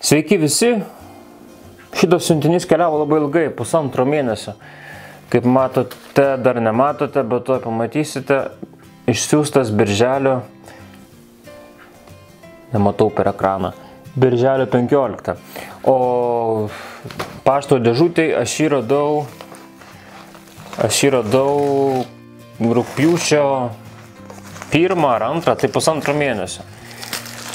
Sveiki visi, šitas siuntinys keliavo labai ilgai, 1,5 mėnesio. Kaip matote, dar nematote, bet to pamatysite, išsiųstas birželio, nematau per ekraną, birželio 15. O pašto dėžutėj aš jį radau rugpjūčio 1 ar 2, tai 1,5 mėnesio.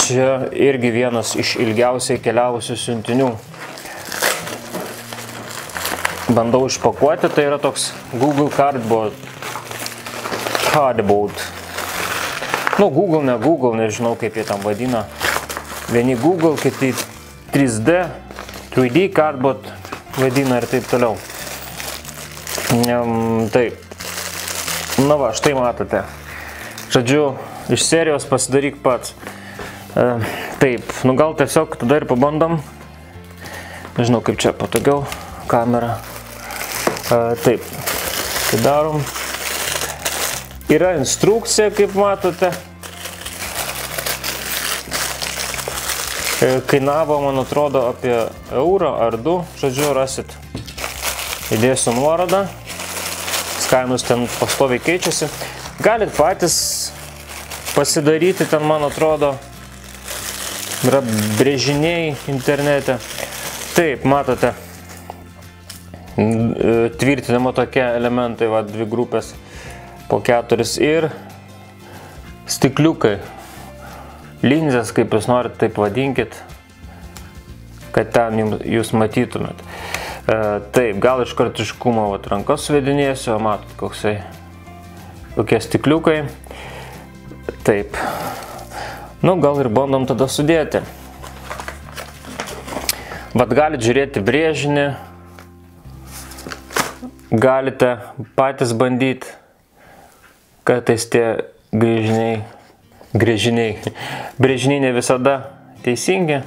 Čia irgi vienas iš ilgiausiai keliavusių siuntinių. Bandau išpakuoti, tai yra toks Google Cardboard. Nu, Google, ne Google, nežinau kaip jie tam vadina. Vieni Google, kiti 3D Cardboard vadina ir taip toliau. Taip. Na va, štai matote. Žodžiu, iš serijos pasidaryk pats. Taip, nu gal tiesiog tada ir pabandom. Nežinau, kaip čia patogiau kamera. Taip, tai darom. Yra instrukcija, kaip matote. Kainavo, man atrodo, apie eurą ar 2. Žodžiu, rasit. Įdėsiu nuorodą. Kainos ten pastoviai keičiasi. Galit patys pasidaryti, ten, man atrodo, yra brėžiniai internete. Taip, matote, tvirtinimo tokie elementai, va, 2 grupės po 4 ir stikliukai, linzės, kaip jūs norit, taip vadinkit, kad ten jūs matytumėt. Taip, gal iš kartiškumo rankas suvedinėsiu, matot, kokie stikliukai. Taip. Nu, gal ir bandom tada sudėti. Vat galite žiūrėti brėžinį, galite patys bandyti, kartais tie brėžiniai ne visada teisingi.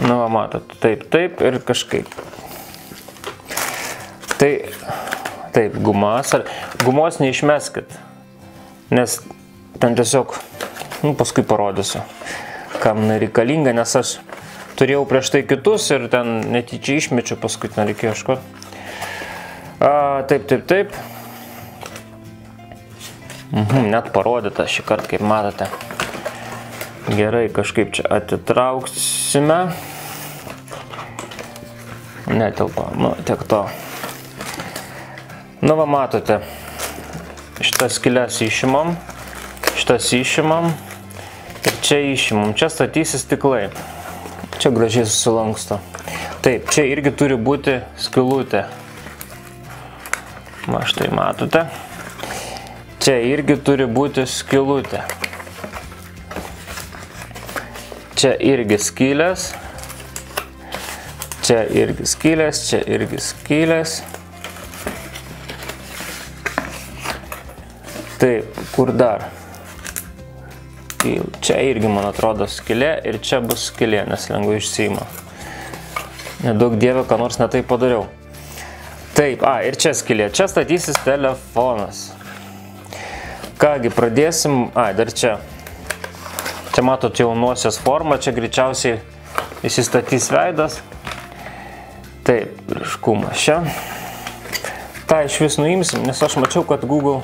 Nu, matot, taip ir kažkaip. Taip, gumos neišmeskit, nes ten tiesiog, paskui parodysiu, kam reikalinga, nes aš turėjau prieš tai kitus ir ten netyčia išmečiu, paskui ten reikėjo ieškoti. Taip. Net parodyta šį kartą, kaip matote. Gerai, kažkaip čia atitrauksime. Netelpa, tiek to. Nu, va, matote, šitas skylės išimam, šitas išimam ir čia išimam. Čia statysi stiklai. Čia gražiai susilanksto. Taip, čia irgi turi būti skylutė. Va, štai matote. Čia irgi turi būti skylutė. Čia irgi skylės. Čia irgi skylės, čia irgi skylės. Taip, kur dar? Čia irgi, man atrodo, skylė ir čia bus skylė, nes lengvai išsiima. Nedaug dievė, ką nors netai padariau. Taip, ir čia skylė. Čia statysis telefonas. Kągi, pradėsim. Dar čia. Čia matot jau nosies formą, čia greičiausiai įsistatys veidas. Taip, ryškumas čia. Ta iš vis nuimsim, nes aš mačiau, kad Google,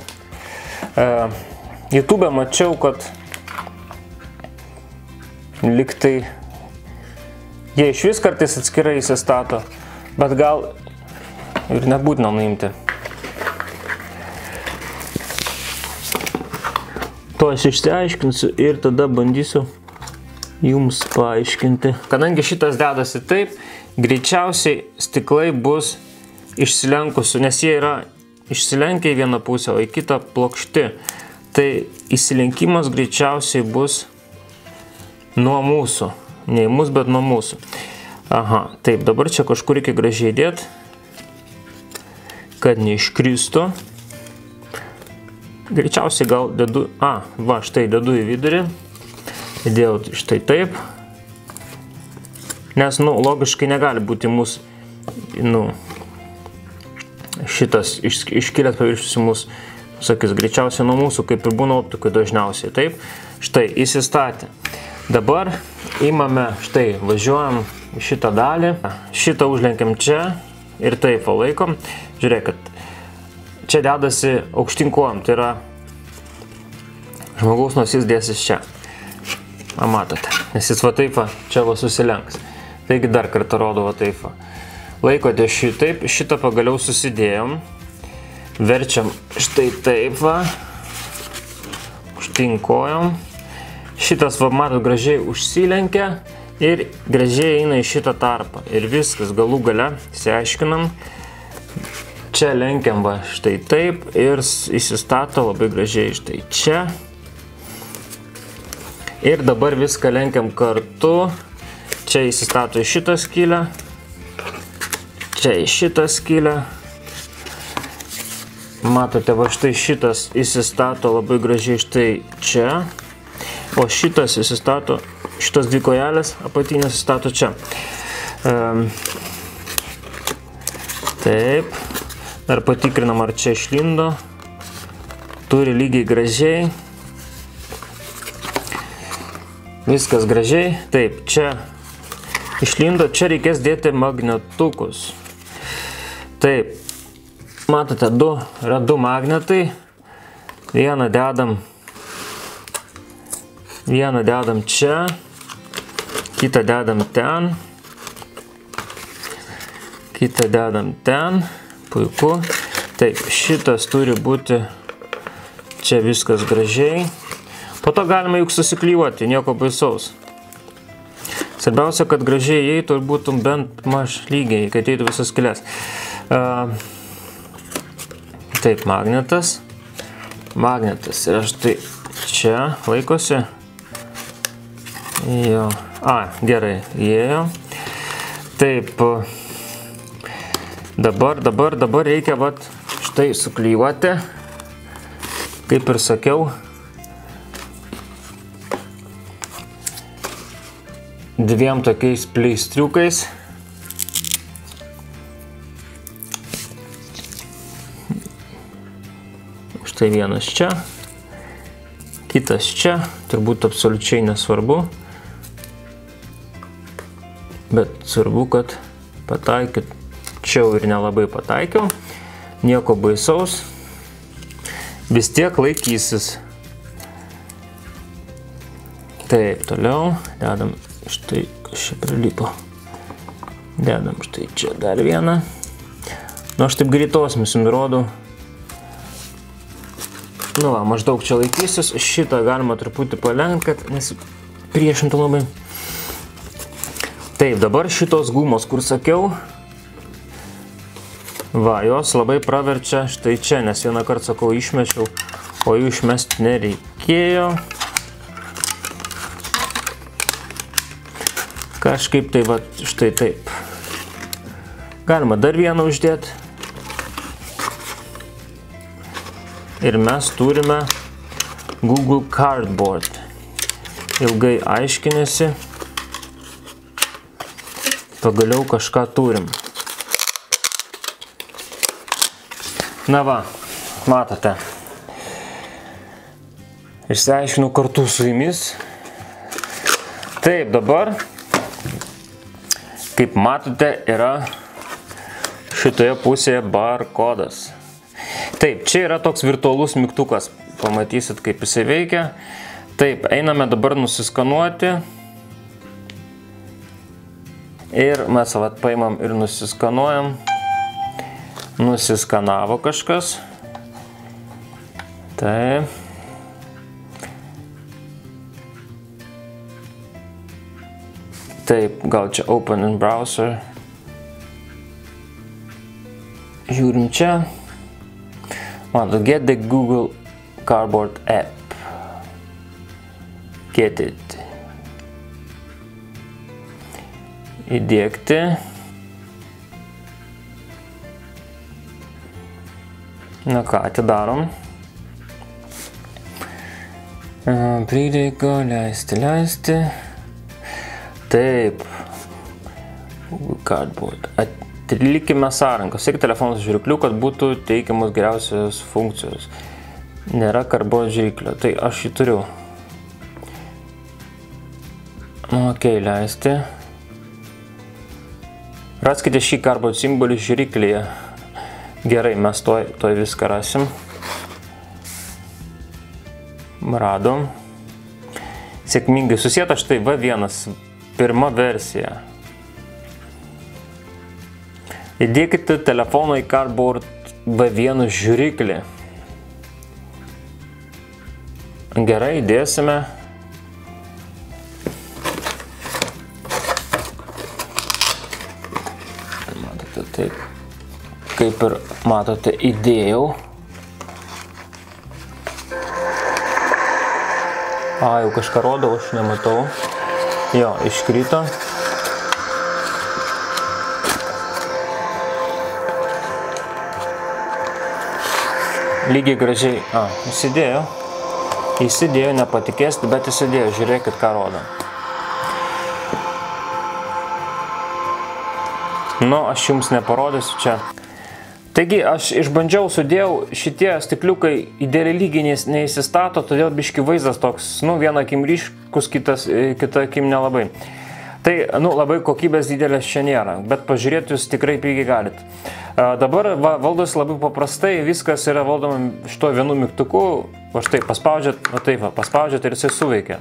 YouTube mačiau, kad liktai jie iš vis kartais atskirai įsistato, bet gal ir nebūtina nuimti. To aš išsiaiškinsiu ir tada bandysiu jums paaiškinti. Kadangi šitas dedasi taip, greičiausiai stiklai bus išsilenkusių, nes jie yra išsilenkę į vieną pusę, o į kitą plokšti. Tai įsilenkimas greičiausiai bus nuo mūsų. Ne į mus, bet nuo mūsų. Taip, dabar čia kažkur reikia gražiai dėti, kad neiškristų. Greičiausiai gal dedu, štai dedu į vidurį. Įdėjau štai taip. Nes, logiškai negali būti mūsų, šitas iškilęs paviršius į mūsų, sakys, greičiausiai nuo mūsų, kaip ir būna optikui dažniausiai. Taip, štai, įsistatė. Dabar Imame, štai, važiuojam į šitą dalį, šitą užlenkiam čia ir taip laikom. Žiūrėkit, čia dedasi aukštyn kojom, tai yra žmogaus nosis dėsis čia. Matote, nes jis va taip čia va susilenks. Taigi dar kartą rodo va taip. Laikote šitaip, šitą pagaliau susidėjom. Verčiam štai taip va. Aukštyn kojom. Šitas, va, matot, gražiai užsilenkia ir gražiai eina į šitą tarpą. Ir viskas, galų gale, išsiaiškinam. Čia lenkiam, va, štai taip ir įsistato labai gražiai štai čia. Ir dabar viską lenkiam kartu. Čia įsistato į šitą skylę. Čia į šitą skylę. Matote, va, štai šitas įsistato labai gražiai štai čia. O šitas įsistato, šitas dvi kojelės apatinės įsistato čia. Taip. Dar patikrinam, ar čia išlindo. Turi lygiai gražiai. Viskas gražiai. Taip, čia išlindo. Čia reikės dėti magnetukus. Taip. Matote, yra du magnetai. Vieną dedam čia, kitą dedam ten, kitą dedam ten, puiku. Taip, šitas turi būti čia viskas gražiai. Po to galima juk susiklijuoti, nieko baisaus. Svarbiausia, kad gražiai įeitų ir būtum bent maž lygiai, kad įeitų visas skylės. Taip, magnetas. Magnetas yra štai čia laikosi. Jo. Gerai, įėjo. Taip. Dabar reikia vat štai suklijuoti. Kaip ir sakiau. Dviem tokiais pleistriukais. Štai vienas čia. Kitas čia. Turbūt absoliučiai nesvarbu. Bet svarbu, kad pataikyčiau ir nelabai pataikiau. Nieko baisaus. Vis tiek laikysis. Taip, toliau. Dedam štai, kas čia prilipo. Dedam štai čia dar vieną. Nu, aš taip greitosmis jums rodau. Nu, va, maždaug čia laikysis. Šitą galima truputį palenkt, kad nesipriešintų labai. Taip, dabar šitos gumos, kur sakiau, va, jos labai praverčia štai čia, nes vieną kartą, sakau, išmečiau, o jų išmesti nereikėjo. Kažkaip tai, va, štai taip. Galima dar vieną uždėti. Ir mes turime Google Cardboard. Ilgai aiškinėsi. Pagaliau kažką turim. Na va, matote. Išsiaiškinu kartu su jumis. Taip, dabar, kaip matote, yra šitoje pusėje barkodas. Taip, čia yra toks virtualus mygtukas. Pamatysit, kaip jisai veikia. Taip, einame dabar nusiskanuoti. Ir mes vat paimam ir nusiskanuojam. Nusiskanavo kažkas. Taip. Taip, gal čia open in browser. Žiūrim čia. Matot, get the Google Cardboard app. Get it. Įdėkti. Na ką, atidarom. Prireikia leisti. Taip. Google Cardboard. Atlikime sąranką. Siek telefonos žirklių, kad būtų teikiamos geriausios funkcijos. Nėra karbos žirklio. Tai aš jį turiu. Ok, leisti. Raskite šį cardboard simbolį žiriklyje. Gerai, mes toj viską rasim. Radom. Sėkmingai susieta štai V1, pirma versija. Įdėkite telefono į cardboard V1 žiriklį. Gerai, įdėsime. Matote, taip. Kaip ir matote, įdėjau. Jau kažką rodau, aš nematau. Jo, iškrito. Lygiai gražiai. Įsidėjo. Įsidėjo, nepatikėsite, bet įsidėjo. Žiūrėkit, ką rodo. Aš jums neparodysiu čia. Taigi, aš išbandžiau, sudėjau, šitie stikliukai idealiai lygiai neįsistato, todėl biški vaizdas toks, viena akim ryškus, kita akim nelabai. Tai, labai kokybės didelės čia nėra, bet pažiūrėti jūs tikrai pigiai galit. Dabar valdosi labai paprastai, viskas yra valdoma šito vienu mygtuku, va štai paspaudžiat ir jisai suveikia.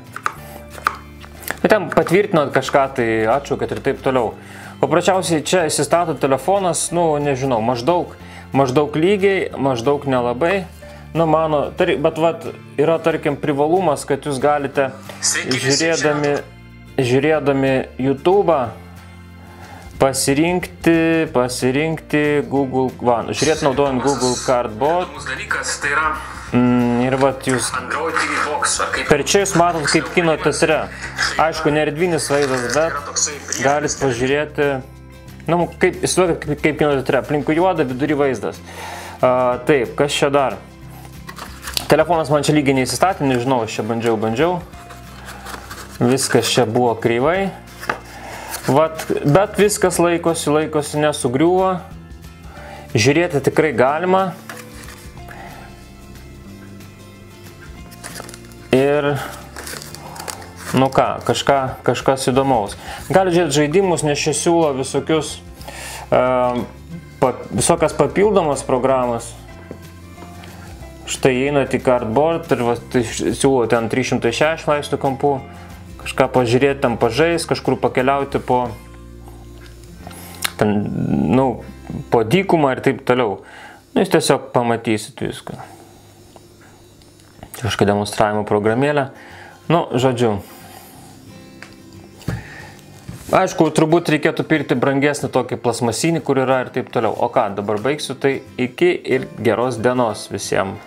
Bet ten patvirtinot kažką, tai atšaukėt ir taip toliau. Paprasčiausiai čia įsistato telefonas, nežinau, maždaug lygiai, maždaug nelabai. Bet yra, tarkim, privalumas, kad jūs galite žiūrėdami YouTube'ą pasirinkti Google, žiūrėti naudojant Google Cardboard. Ir jūs per čia jūs matot kaip kino teatre. Aišku, neerdvinis vaizdas, bet galit pažiūrėti, kaip kino teatre. Aplinkui juoda, vidury vaizdas. Taip, kas čia dar? Telefonas man čia lygiai neįsistatė, nežinau, aš čia bandžiau. Viskas čia buvo kreivai. Bet viskas laikosi, nesugriuvo. Žiūrėti tikrai galima. Ir, kažkas įdomaus. Gali žiūrėti žaidimus, nes čia siūlo visokias papildomas programas. Štai einat į cardboard ir siūlo ten 360 laipsnių kampu. Kažką pažiūrėti, ten pažais, kažkur pakeliauti po dykumą ir taip toliau. Jūs tiesiog pamatysit viską. Kažkokia demonstravimo programėlė. Žodžiu. Aišku, turbūt reikėtų pirkti brangesnį tokį plasmasinį, kur yra ir taip toliau. O ką, dabar baigsiu, tai iki ir geros dienos visiems.